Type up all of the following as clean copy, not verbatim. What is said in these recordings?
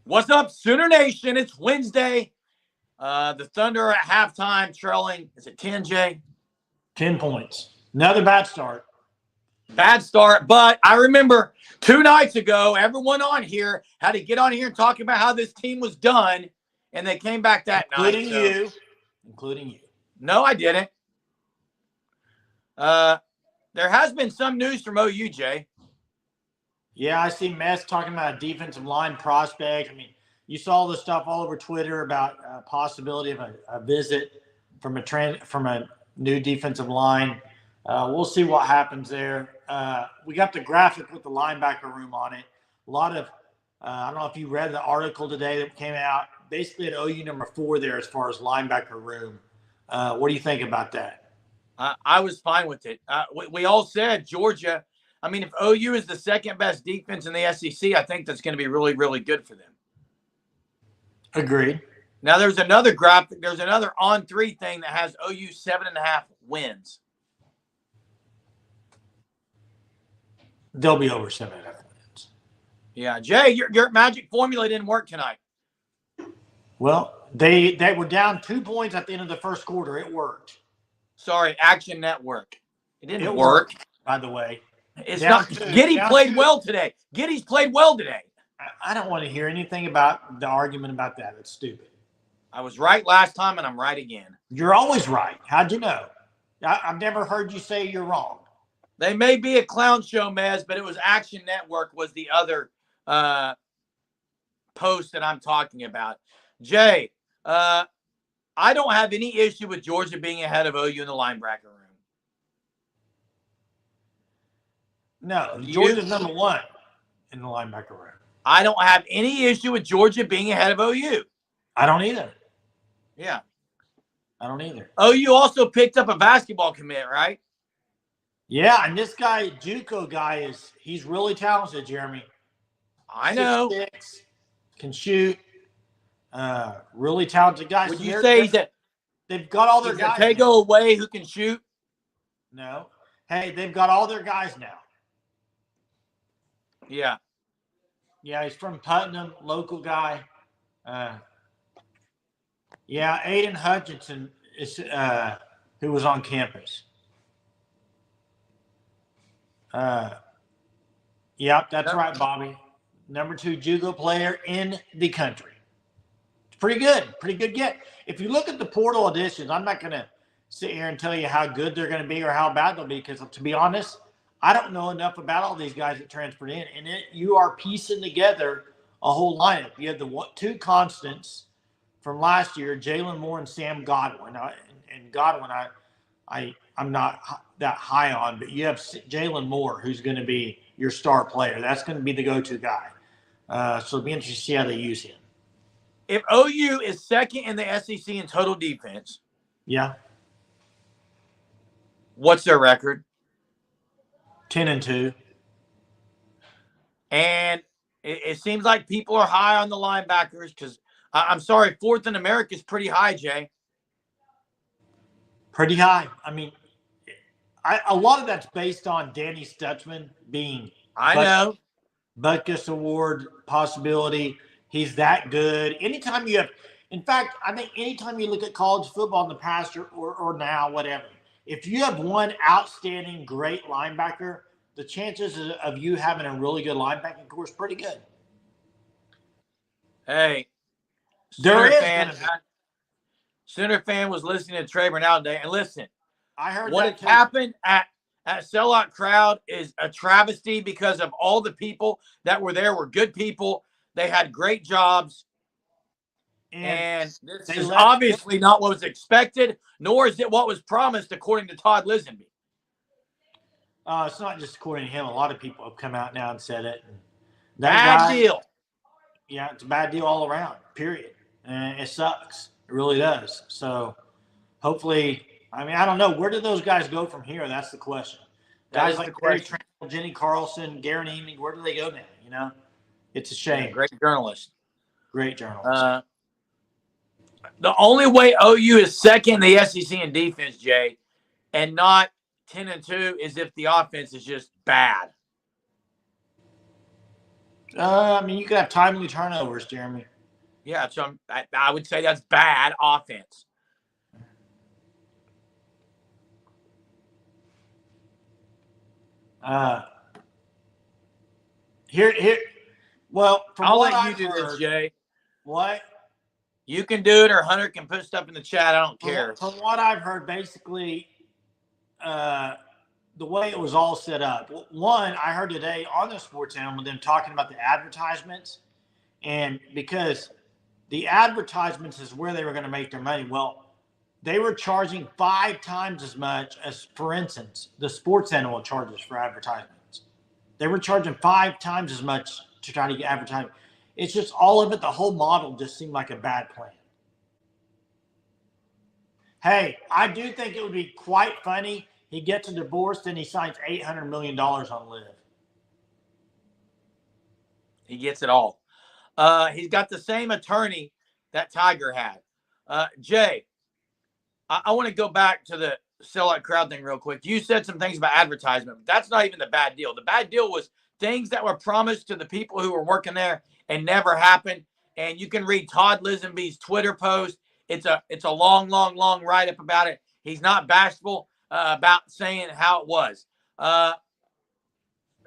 What's up, Sooner Nation? It's Wednesday. The Thunder are at halftime trailing. Is it 10, Jay? 10 points. Another bad start. Bad start, but I remember 2 nights ago, everyone on here had to get on here and talk about how this team was done, and they came back that Including night. Including you. No, I didn't. There has been some news from OU, Jay. Yeah, I see Mess talking about a defensive line prospect. I mean, you saw the stuff all over Twitter about a possibility of a visit from a new defensive line. We'll see what happens there. We got the graphic with the linebacker room on it. A lot of I don't know if you read the article today that came out. Basically, at OU number 4 there as far as linebacker room. What do you think about that? I was fine with it. We all said Georgia. I mean, if OU is the second best defense in the SEC, I think that's going to be really, really good for them. Agreed. Now, there's another graphic. There's another on-3 thing that has OU 7.5 wins. They'll be over 7.5 wins. Yeah, Jay, your magic formula didn't work tonight. Well, they were down 2 points at the end of the first quarter. It worked. Sorry, Action Network. It didn't work, by the way. It's not. Giddy played well today. Giddy's played well today. I don't want to hear anything about the argument about that. It's stupid. I was right last time, and I'm right again. You're always right. How'd you know? I've never heard you say you're wrong. They may be a clown show, Mez, but it was Action Network was the other post that I'm talking about. Jay, I don't have any issue with Georgia being ahead of OU in the linebacker room. No, Georgia's number 1 in the linebacker room. I don't have any issue with Georgia being ahead of OU. I don't either. Yeah. I don't either. OU also picked up a basketball commit, right? Yeah, and this guy, JUCO guy, he's really talented, Jeremy. I know. 6'6", can shoot. Really talented guy. Would you say that they've got all their guys? Tego away who can shoot? No. Hey, they've got all their guys now. Yeah. Yeah, he's from Putnam, local guy. Yeah, Aiden Hutchinson is who was on campus. Yep, that's right, Bobby. Number 2 JUCO player in the country. It's pretty good get. If you look at the portal additions, I'm not going to sit here and tell you how good they're going to be or how bad they'll be because, to be honest, I don't know enough about all these guys that transferred in. And you are piecing together a whole lineup. You have the 2 constants from last year, Jalen Moore and Sam Godwin. And Godwin, I'm not that high on, but you have Jalen Moore, who's going to be your star player. That's going to be the go-to guy. So it'll be interesting to see how they use him. If OU is second in the SEC in total defense, yeah, what's their record? 10-2. And it seems like people are high on the linebackers because, I'm sorry, 4th in America is pretty high, Jay. Pretty high. I mean, a lot of that's based on Danny Stutzman being Butkus Award possibility. He's that good. Anytime you have – in fact, I think anytime you look at college football in the past or now, whatever, if you have one outstanding, great linebacker, the chances of you having a really good linebacking core is pretty good. Hey, Sooner fan was listening to Trey Burnell today, and listen, I heard what has happened at Sellout Crowd is a travesty because of all the people that were there were good people. They had great jobs. And this is obviously not what was expected, nor is it what was promised, according to Todd Lisenby. It's not just according to him. A lot of people have come out now and said it. Bad deal. Yeah, it's a bad deal all around, period. And it sucks. It really does. So hopefully, I mean, I don't know. Where do those guys go from here? That's the question. Guys like Gary Tranquil, Jenny Carlson, Garen Eaming, where do they go now? You know, it's a shame. Yeah, great journalist. Great journalist. The only way OU is second in the SEC in defense, Jay, and not 10-2 is if the offense is just bad. I mean, you could have timely turnovers, Jeremy. Yeah, so I would say that's bad offense. Well, from I'll what let you I've do heard, this, Jay. what? You can do it, or Hunter can put stuff in the chat. I don't care. From what I've heard, basically, the way it was all set up. One, I heard today on the Sports Channel them talking about the advertisements, and because the advertisements is where they were going to make their money. Well, they were charging 5 times as much as, for instance, the Sports Animal charges for advertisements. They were charging 5 times as much to try to get advertising. It's just all of it. The whole model just seemed like a bad plan. Hey, I do think it would be quite funny. He gets a divorce, then he signs $800 million on Live. He gets it all. He's got the same attorney that Tiger had. Jay, I want to go back to the Sellout Crowd thing real quick. You said some things about advertisement, but that's not even the bad deal. The bad deal was things that were promised to the people who were working there and never happened. And you can read Todd Lisenby's Twitter post. It's a long write-up about it. He's not bashful about saying how it was.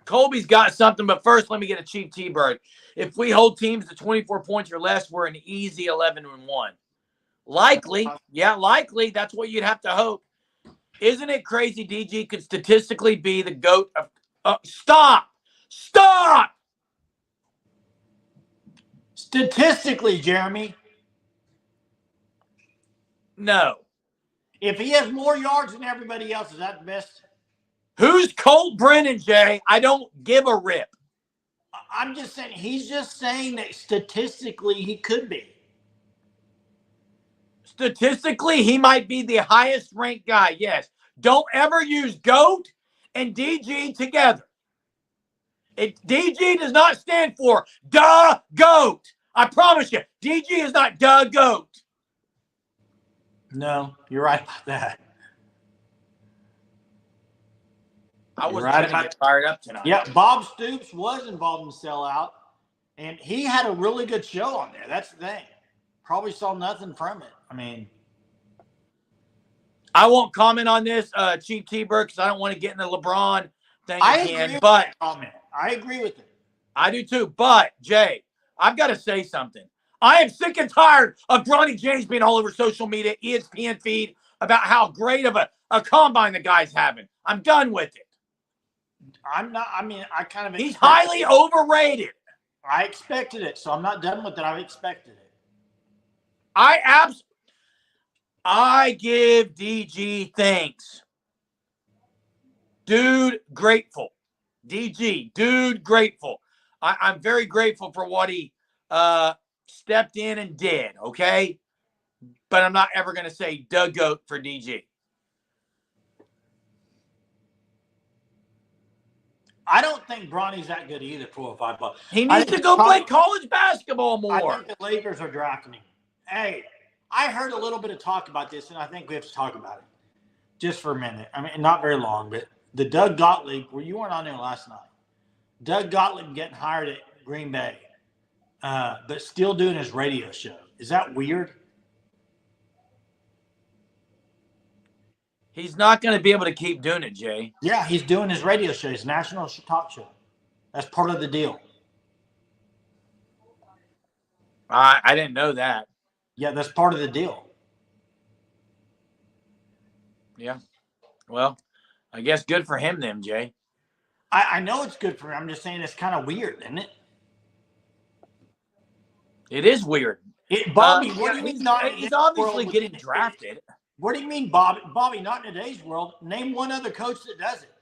Colby's got something, but first let me get a cheap T-Bird. If we hold teams to 24 points or less, we're an easy 11-1. Likely. That's what you'd have to hope. Isn't it crazy DG could statistically be the GOAT of Stop! Statistically, Jeremy. No. If he has more yards than everybody else, is that the best? Who's Colt Brennan, Jay? I don't give a rip. I'm just saying, he's just saying that statistically he could be. Statistically, he might be the highest ranked guy, yes. Don't ever use GOAT and DG together. DG does not stand for duh GOAT. I promise you, DG is not duh GOAT. No, you're right about that. I was right about get fired up tonight. Yeah, Bob Stoops was involved in Sellout, and he had a really good show on there. That's the thing. Probably saw nothing from it. I mean, I won't comment on this, Chief T-Bird, because I don't want to get in the LeBron thing again. But I agree with it. I do too. But, Jay, I've got to say something. I am sick and tired of Bronny James being all over social media, ESPN feed, about how great of a combine the guy's having. I'm done with it. I'm not. I mean, I kind of. He's highly overrated. I expected it, so I'm not done with it. I've expected it. I give DG thanks. Dude, grateful. DG, dude, grateful. I'm very grateful for what he stepped in and did, okay? But I'm not ever going to say Doug Goat for DG. I don't think Bronny's that good either, 405 bucks. He needs to go play college basketball more. I think the Lakers are drafting him. Hey, I heard a little bit of talk about this, and I think we have to talk about it just for a minute. I mean, not very long, but the Doug Gottlieb, well, you weren't on there last night. Doug Gottlieb getting hired at Green Bay, but still doing his radio show. Is that weird? He's not going to be able to keep doing it, Jay. Yeah, he's doing his radio show, his national talk show. That's part of the deal. I didn't know that. Yeah, that's part of the deal. Yeah. Well, I guess good for him then, Jay. I know it's good for him. I'm just saying it's kind of weird, isn't it? It is weird. Bobby, what do you mean? He's obviously getting drafted. What do you mean, Bobby? Bobby, not in today's world. Name one other coach that does it.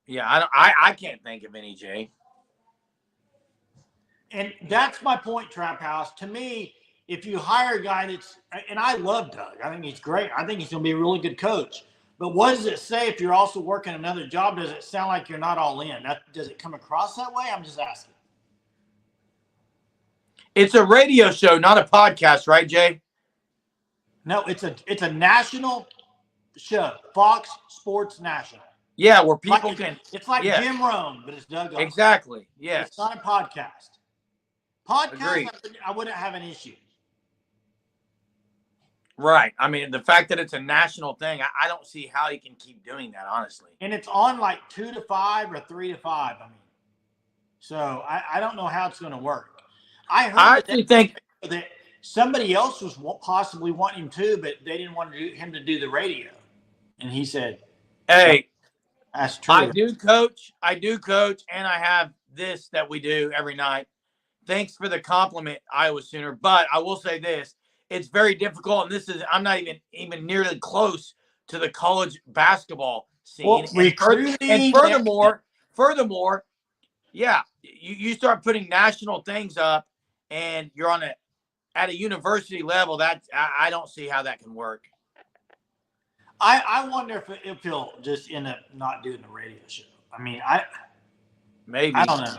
Yeah, I can't think of any, Jay. And that's my point, Trap House. To me, if you hire a guy that's – and I love Doug. I think he's great. I think he's going to be a really good coach. But what does it say if you're also working another job? Does it sound like you're not all in? Does it come across that way? I'm just asking. It's a radio show, not a podcast, right, Jay? No, it's a national show, Fox Sports National. Yeah, where people can. It's like yeah, Jim Rome, but it's Doug Gottlieb. exactly. Yes. It's not a podcast. Agreed. I wouldn't have an issue. Right. I mean, the fact that it's a national thing, I don't see how you can keep doing that, honestly. And it's on like 2 to 5 or 3 to 5. I mean, so I don't know how it's going to work. I actually think that somebody else was possibly wanting him to, but they didn't want him to do the radio. And he said, hey, that's true. I do coach, and I have this that we do every night. Thanks for the compliment, Iowa Sooner. But I will say this. It's very difficult, and I'm not even nearly close to the college basketball scene. Well, and furthermore, yeah, you start putting national things up, and you're at a university level. That I don't see how that can work. I wonder if he'll just end up not doing the radio show. I mean, maybe I don't know.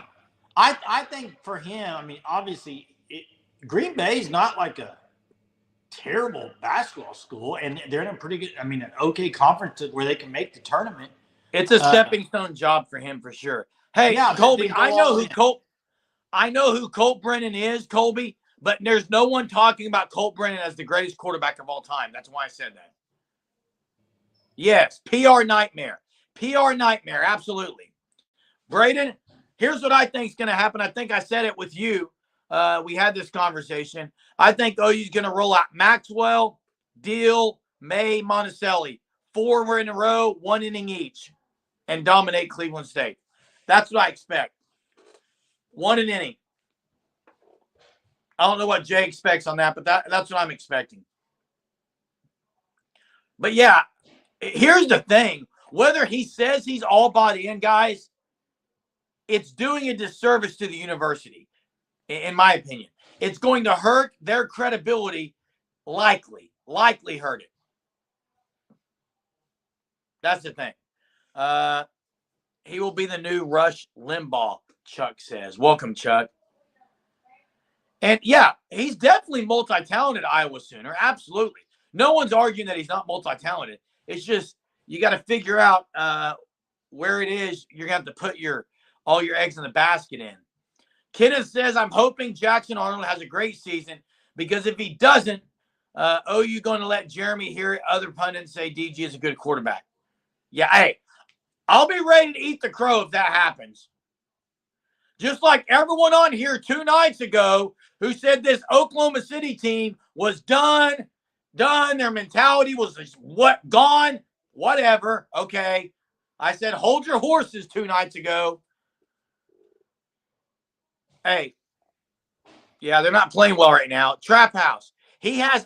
I think for him, I mean, obviously, Green Bay's not like a terrible basketball school, and they're in a pretty good, I mean, an okay conference where they can make the tournament. It's a stepping stone job for him for sure. Hey, yeah, Colby, I know who Colt Brennan is, Colby, but there's no one talking about Colt Brennan as the greatest quarterback of all time. That's why I said that. Yes, PR nightmare. PR nightmare, absolutely. Braden, here's what I think is going to happen. I think I said it with you. We had this conversation. I think OU's going to roll out Maxwell, Deal, May, Monticelli. 4 were in a row, 1 inning each, and dominate Cleveland State. That's what I expect. 1 inning. I don't know what Jay expects on that, but that's what I'm expecting. But, yeah, here's the thing. Whether he says he's all bought in, guys, it's doing a disservice to the university, in my opinion. It's going to hurt their credibility, likely hurt it. That's the thing. He will be the new Rush Limbaugh, Chuck says. Welcome, Chuck. And, yeah, he's definitely multi-talented, Iowa Sooner. Absolutely. No one's arguing that he's not multi-talented. It's just you got to figure out where it is you're going to have to put all your eggs in the basket in. Kenneth says, I'm hoping Jackson Arnold has a great season because if he doesn't, OU going to let Jeremy hear other pundits say DG is a good quarterback. Yeah, hey, I'll be ready to eat the crow if that happens. Just like everyone on here 2 nights ago who said this Oklahoma City team was done, their mentality was gone, whatever. Okay. I said, hold your horses 2 nights ago. Hey, yeah, they're not playing well right now. Trap House, he has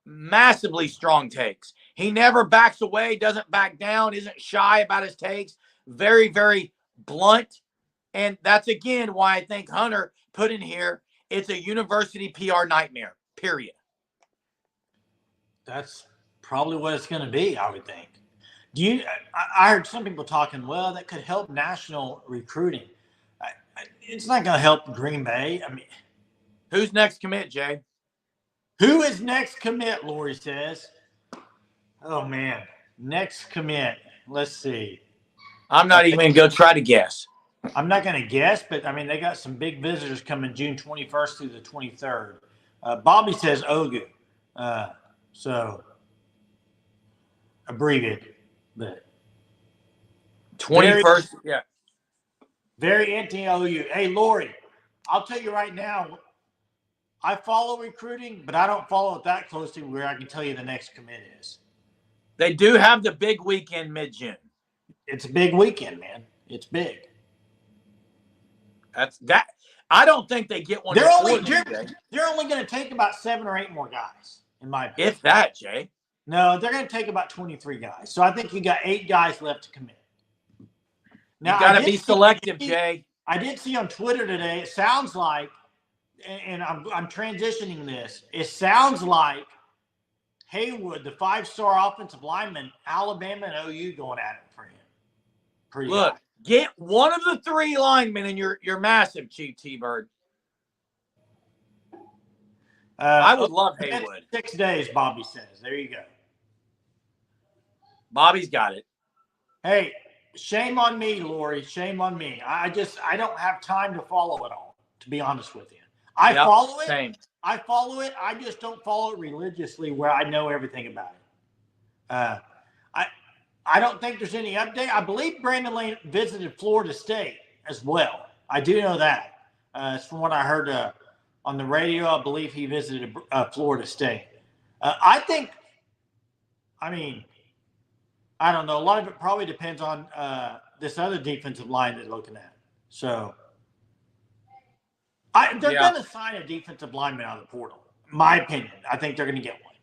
massively strong takes. He never backs away, doesn't back down, isn't shy about his takes. Very, very blunt. And that's, again, why I think Hunter put in here, it's a university PR nightmare, period. That's probably what it's going to be, I would think. I heard some people talking, well, that could help national recruiting. It's not going to help Green Bay. I mean, who's next commit, Jay? Who is next commit, Lori says. Oh, man. Next commit. Let's see. I'm not even going to go try to guess. I'm not going to guess, but, I mean, they got some big visitors coming June 21st through the 23rd. Bobby says Ogu. So, abbreviated. But 21st, yeah. Very anti-OU. Hey, Lori, I'll tell you right now, I follow recruiting, but I don't follow it that closely where I can tell you the next commit is. They do have the big weekend mid-June. It's a big weekend, man. It's big. That. I don't think they get one. They're only going to take about 7 or 8 more guys, in my opinion. If that, Jay. No, they're going to take about 23 guys. So I think you got 8 guys left to commit. Now, you got to be selective, Jay. I did see on Twitter today, it sounds like, and I'm transitioning this, it sounds like Haywood, the 5-star offensive lineman, Alabama and OU going at it for him. Look, get one of the 3 linemen and you're massive, Chief T-Bird. I would love Haywood. 6 days, Bobby says. There you go. Bobby's got it. Hey, shame on me, Lori. Shame on me. I don't have time to follow it all, to be honest with you. I follow it. Same. I follow it. I just don't follow it religiously where I know everything about it. I don't think there's any update. I believe Brandon Lane visited Florida State as well. I do know that. It's from what I heard on the radio. I believe he visited Florida State. I don't know. A lot of it probably depends on this other defensive line they're looking at. So they're going to sign a defensive lineman out of the portal. My opinion. I think they're going to get one.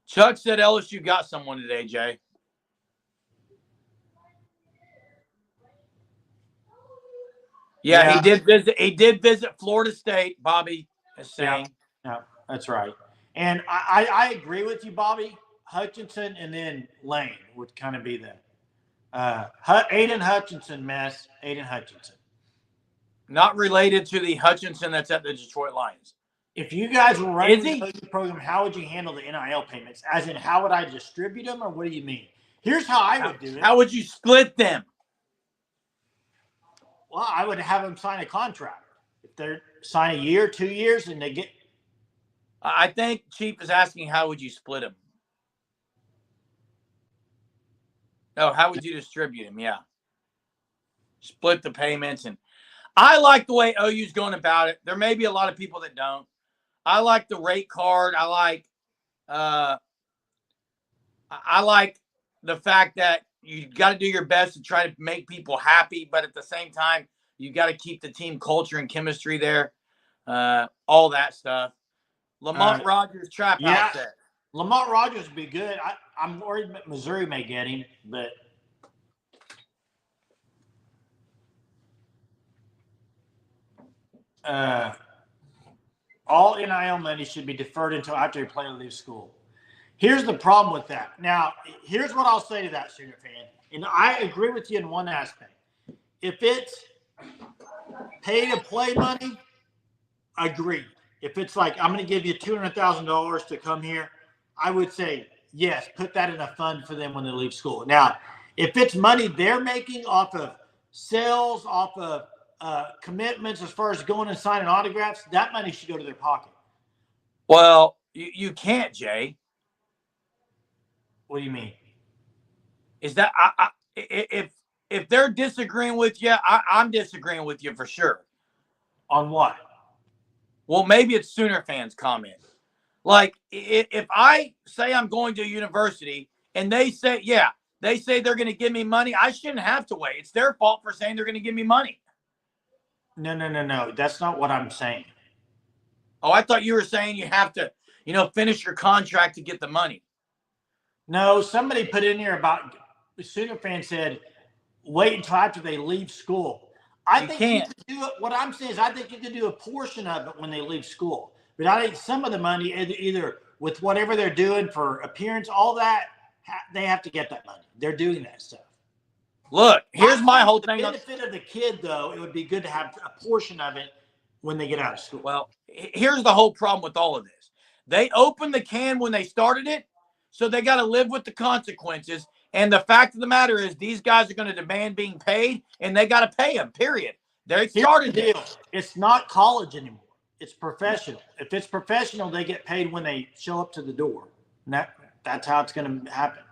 Chuck said LSU got someone today, Jay. Yeah, he did visit. He did visit Florida State. Bobby is saying. Yeah, that's right. And I agree with you, Bobby. Hutchinson and then Lane would kind of be the Aiden Hutchinson mess. Aiden Hutchinson. Not related to the Hutchinson that's at the Detroit Lions. If you guys were running the program, how would you handle the NIL payments? As in, how would I distribute them, or what do you mean? Here's how I would do it. How would you split them? Well, I would have them sign a contract. If they sign a year, 2 years, and they get. I think Chief is asking, how would you split them? No, how would you distribute them? Yeah. Split the payments. And I like the way OU's going about it. There may be a lot of people that don't. I like the rate card. I like the fact that you got to do your best to try to make people happy, but at the same time, you got to keep the team culture and chemistry there. All that stuff. Lamont Rogers trap out there. Lamont Rogers would be good. I'm worried that Missouri may get him, but all NIL money should be deferred until after a player leaves school. Here's the problem with that. Now, here's what I'll say to that, Sooner fan. And I agree with you in one aspect. If it's pay-to-play money, agree. If it's like, I'm going to give you $200,000 to come here, I would say, yes, put that in a fund for them when they leave school. Now, if it's money they're making off of sales, off of commitments as far as going and signing autographs, that money should go to their pocket. Well, you can't, Jay. What do you mean? Is that if they're disagreeing with you, I'm disagreeing with you for sure. On what? Well, maybe it's Sooner fans' comment. Like, if I say I'm going to a university and they say they're going to give me money, I shouldn't have to wait. It's their fault for saying they're going to give me money. No. That's not what I'm saying. Oh, I thought you were saying you have to, finish your contract to get the money. No, somebody put in here about the Sooner fan said, wait until after they leave school. I think you can do it. What I'm saying is I think you can do a portion of it when they leave school. But I think some of the money, either with whatever they're doing for appearance, all that, they have to get that money. They're doing that stuff. Look, here's my whole thing. The benefit of the kid, though, it would be good to have a portion of it when they get out of school. Well, here's the whole problem with all of this. They opened the can when they started it, so they got to live with the consequences. And the fact of the matter is these guys are going to demand being paid, and they got to pay them, period. They started the deal. It's not college anymore. It's professional. If it's professional, they get paid when they show up to the door. And that's how it's going to happen.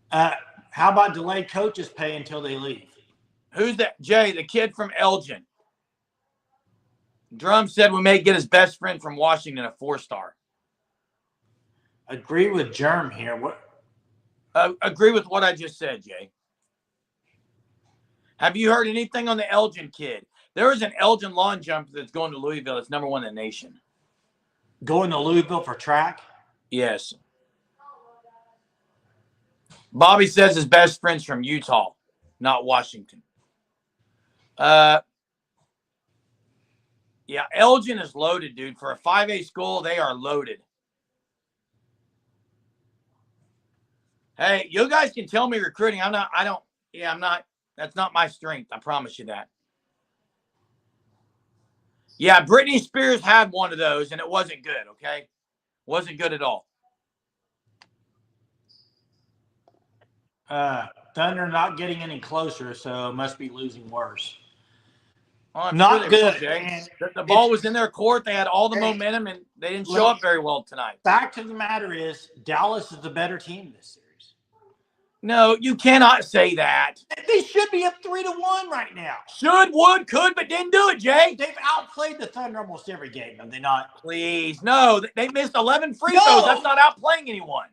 How about delayed coaches pay until they leave? Who's that? Jay, the kid from Elgin. Drum said we may get his best friend from Washington, a 4-star. Agree with Germ here. What? Agree with what I just said, Jay. Have you heard anything on the Elgin kid? There is an Elgin lawn jumper that's going to Louisville. It's #1 in the nation. Going to Louisville for track? Yes. Bobby says his best friend's from Utah, not Washington. Yeah, Elgin is loaded, dude. For a 5A school, they are loaded. Hey, you guys can tell me recruiting. That's not my strength. I promise you that. Yeah, Britney Spears had one of those, and it wasn't good, okay? Wasn't good at all. Thunder not getting any closer, so must be losing worse. Oh, I'm Not sure they will, good. Jay. The ball was in their court. They had all the momentum, and they didn't show up very well tonight. Fact of the matter is, Dallas is the better team this series. No, you cannot say that. They should be up 3-1 right now. Should, would, could, but didn't do it, Jay. They've outplayed the Thunder almost every game, have they not? Please, no. They missed 11 free throws. That's not outplaying anyone.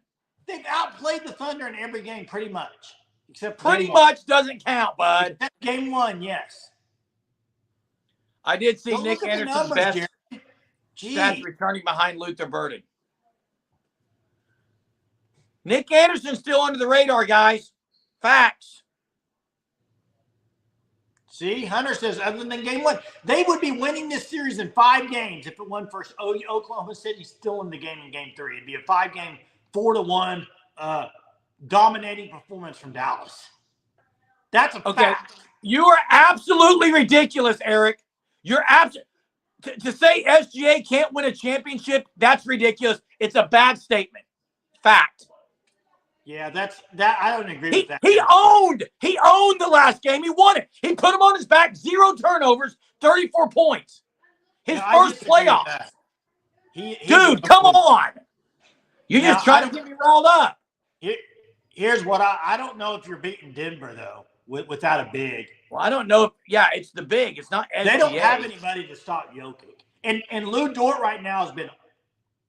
They've outplayed the Thunder in every game pretty much. Except pretty much doesn't count, bud. Except game 1, yes. I did see Nick Anderson's best stats returning behind Luther Burden. Nick Anderson's still under the radar, guys. Facts. See, Hunter says other than game 1, they would be winning this series in 5 games if it won first. Oklahoma City's still in the game in game 3. It'd be a 5-game, 4-1 dominating performance from Dallas. That's a fact. You are absolutely ridiculous, Eric. You're to say SGA can't win a championship, that's ridiculous. It's a bad statement. Fact. Yeah, that. I don't agree with that. He owned the last game. He won it. He put him on his back, 0 turnovers, 34 points. His first playoff. Dude, come on. You're just trying to get me riled up. Here's what I don't know if you're beating Denver, though, without a big. Well, I don't know if, it's the big. It's not SGA. They don't have anybody to stop Jokic. And Lou Dort right now has been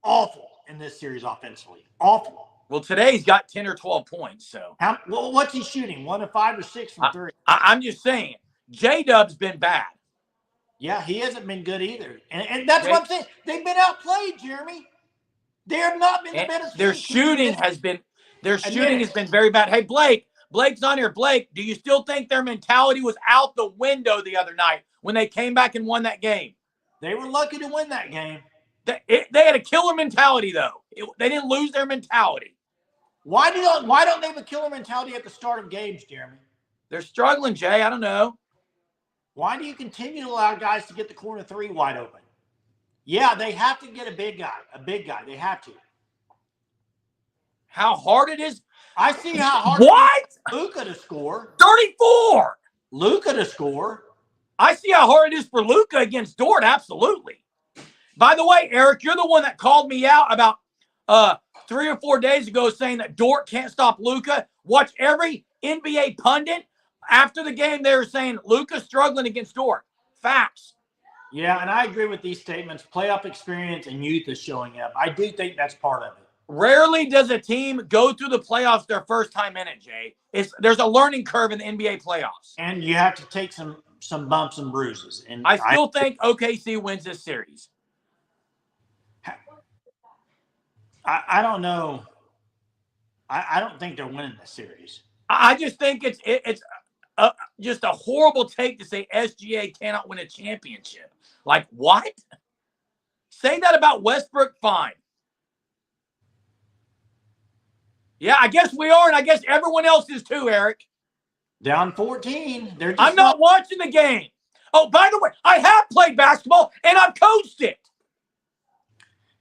awful in this series offensively. Awful. Well, today he's got 10 or 12 points. So, what's he shooting? 1 of 5 or 6 from 3? I'm just saying, J-Dub's been bad. Yeah, he hasn't been good either. And that's what I'm saying. They've been outplayed, Jeremy. They have not been the better team. Their shooting has been very bad. Hey, Blake's on here. Blake, do you still think their mentality was out the window the other night when they came back and won that game? They were lucky to win that game. They had a killer mentality, though. They didn't lose their mentality. Why don't they have a killer mentality at the start of games, Jeremy? They're struggling, Jay. I don't know. Why do you continue to allow guys to get the corner 3 wide open? Yeah, they have to get a big guy. They have to. How hard it is? I see how hard it is for Luka to score. 34. Luka to score. I see how hard it is for Luka against Dort. Absolutely. By the way, Eric, you're the one that called me out about 3 or 4 days ago saying that Dort can't stop Luka. Watch every NBA pundit after the game. They were saying Luka's struggling against Dort. Facts. Yeah, and I agree with these statements. Playoff experience and youth is showing up. I do think that's part of it. Rarely does a team go through the playoffs their first time in it, Jay. There's a learning curve in the NBA playoffs. And you have to take some bumps and bruises. And I still think OKC wins this series. I don't know. I don't think they're winning the series. I just think it's just a horrible take to say SGA cannot win a championship. Like, what? Say that about Westbrook, fine. Yeah, I guess we are, and I guess everyone else is too, Eric. Down 14. I'm not watching the game. Oh, by the way, I have played basketball, and I've coached it.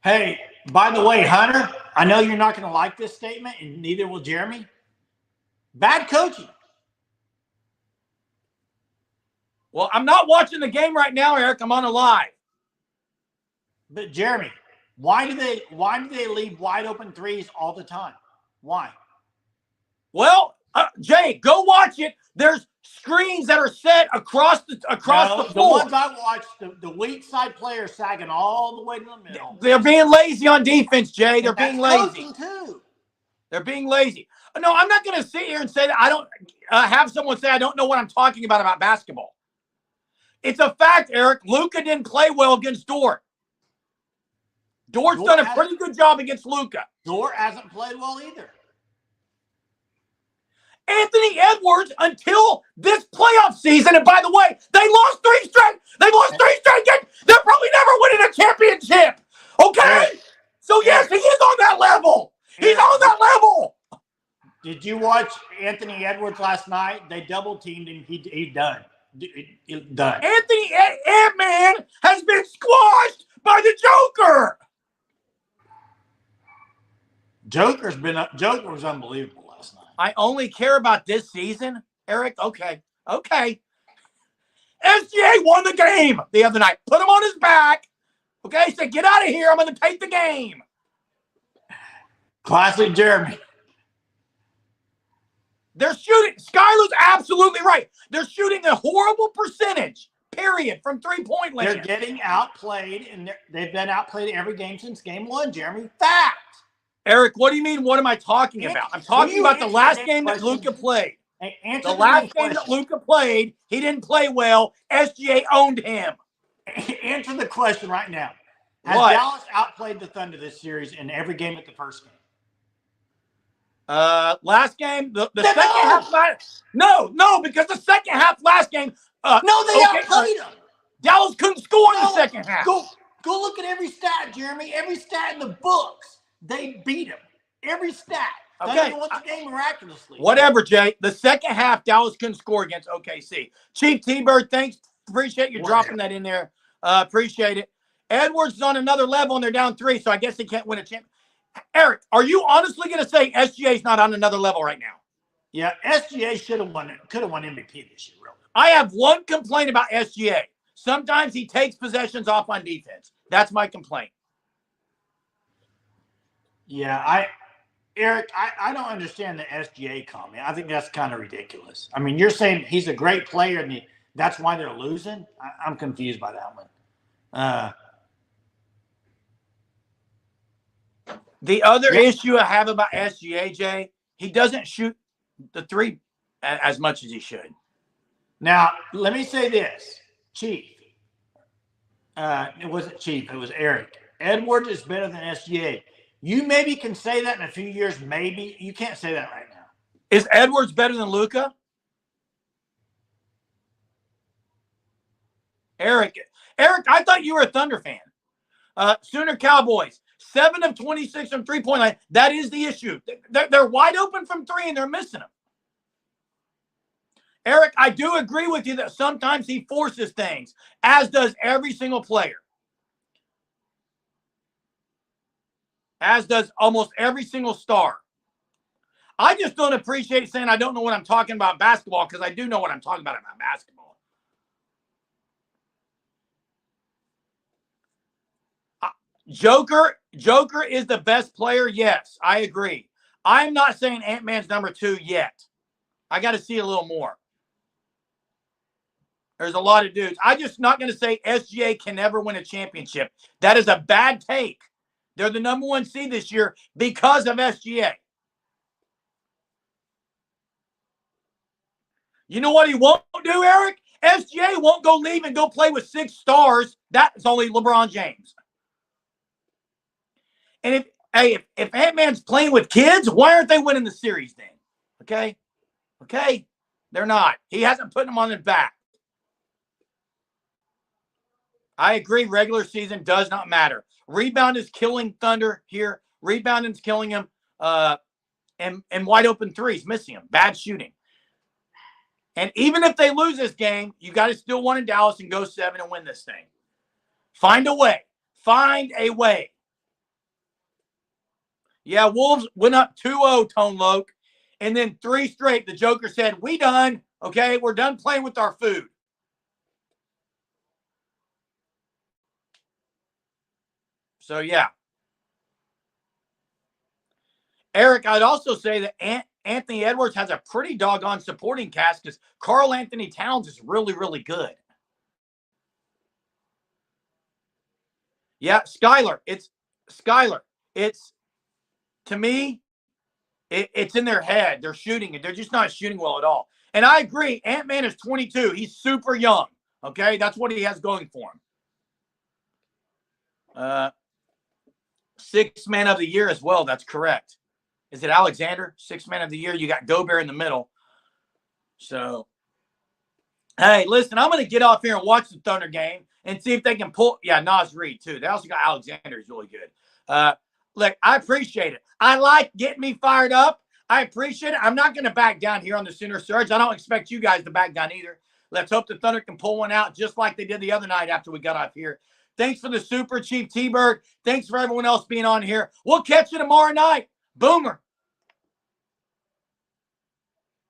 Hey, by the way, Hunter, I know you're not going to like this statement, and neither will Jeremy. Bad coaching. Well, I'm not watching the game right now, Eric. I'm on a live. But Jeremy, why do they leave wide open threes all the time? Why? Well, Jay, go watch it. There's screens that are set across the floor. The ones I watched, the weak side players sagging all the way to the middle. They're being lazy on defense, Jay. They're being lazy. Too. They're being lazy. No, I'm not going to sit here and say that I don't have someone say I don't know what I'm talking about basketball. It's a fact, Eric. Luka didn't play well against Dort. Dort's done a pretty good job against Luka. Dort hasn't played well either. Anthony Edwards, until this playoff season, and by the way, they lost 3 straight. They lost 3 straight games. They're probably never winning a championship. Okay? So, yes, he is on that level. He's on that level. Did you watch Anthony Edwards last night? They double-teamed him. He done. Done. Anthony Ant-Man has been squashed by the Joker. Joker was unbelievable last night. I only care about this season, Eric. Okay. SGA won the game the other night. Put him on his back. Okay, said, get out of here. I'm going to take the game. Classic Jeremy. They're shooting. Skylar's absolutely right. They're shooting a horrible percentage, period, from three-point land. They're getting outplayed, and they've been outplayed every game since game 1, Jeremy. Fact. Eric, what do you mean? What am I talking about? I'm talking about the last game that Luka played. The last game that Luka played, he didn't play well. SGA owned him. Answer the question right now. Has Dallas outplayed the Thunder this series in every game at the first game? Last game, the second half. No, because the second half last game. They outplayed them. Dallas couldn't score in the second half. Go look at every stat, Jeremy. Every stat in the books. They beat them. Every stat. Okay. Won the game miraculously. Whatever, Jay. The second half, Dallas couldn't score against OKC. Chief T-Bird, thanks. Appreciate you dropping that in there. Appreciate it. Edwards is on another level, and they're down 3, so I guess they can't win a championship. Eric, are you honestly going to say SGA's not on another level right now? Yeah, SGA could have won MVP this year, really. I have one complaint about SGA. Sometimes he takes possessions off on defense. That's my complaint. Yeah, Eric, I don't understand the SGA comment. I think that's kind of ridiculous. I mean, you're saying he's a great player and that's why they're losing? I'm confused by that one. The other issue I have about SGA, Jay, he doesn't shoot the 3 as much as he should. Now, let me say this, Chief. It wasn't Chief. It was Eric. Edwards is better than SGA. You maybe can say that in a few years, maybe. You can't say that right now. Is Edwards better than Luka? Eric, I thought you were a Thunder fan. Sooner Cowboys, 7 of 26 from three-point line. That is the issue. They're wide open from 3, and they're missing them. Eric, I do agree with you that sometimes he forces things, as does every single player. As does almost every single star. I just don't appreciate saying I don't know what I'm talking about basketball, because I do know what I'm talking about basketball. Joker is the best player. Yes, I agree. I'm not saying Ant-Man's number 2 yet. I got to see a little more. There's a lot of dudes. I'm just not going to say SGA can never win a championship. That is a bad take. They're the number 1 seed this year because of SGA. You know what he won't do, Eric? SGA won't go leave and go play with 6 stars. That's only LeBron James. And if Ant-Man's playing with kids, why aren't they winning the series then? Okay? They're not. He hasn't put them on his back. I agree, regular season does not matter. Rebound is killing Thunder here. Rebounding is killing him. And wide open threes, missing him. Bad shooting. And even if they lose this game, you got to still win in Dallas and go 7 and win this thing. Find a way. Find a way. Yeah, Wolves went up 2-0, Tone Loke. And then 3 straight, the Joker said, we done. Okay, we're done playing with our food. So, yeah. Eric, I'd also say that Anthony Edwards has a pretty doggone supporting cast because Karl Anthony Towns is really, really good. Yeah, Skylar. It's to me, it's in their head. They're shooting it. They're just not shooting well at all. And I agree. Ant-Man is 22. He's super young. Okay, that's what he has going for him. 6th man of the year as well. That's correct. Is it Alexander? 6th man of the year. You got Gobert in the middle. So, hey, listen, I'm going to get off here and watch the Thunder game and see if they can pull. Yeah, Naz Reid, too. They also got Alexander. He's really good. Look, I appreciate it. I like getting me fired up. I appreciate it. I'm not going to back down here on the Sooner Surge. I don't expect you guys to back down either. Let's hope the Thunder can pull one out just like they did the other night after we got off here. Thanks for the super, Chief T-Bird. Thanks for everyone else being on here. We'll catch you tomorrow night. Boomer.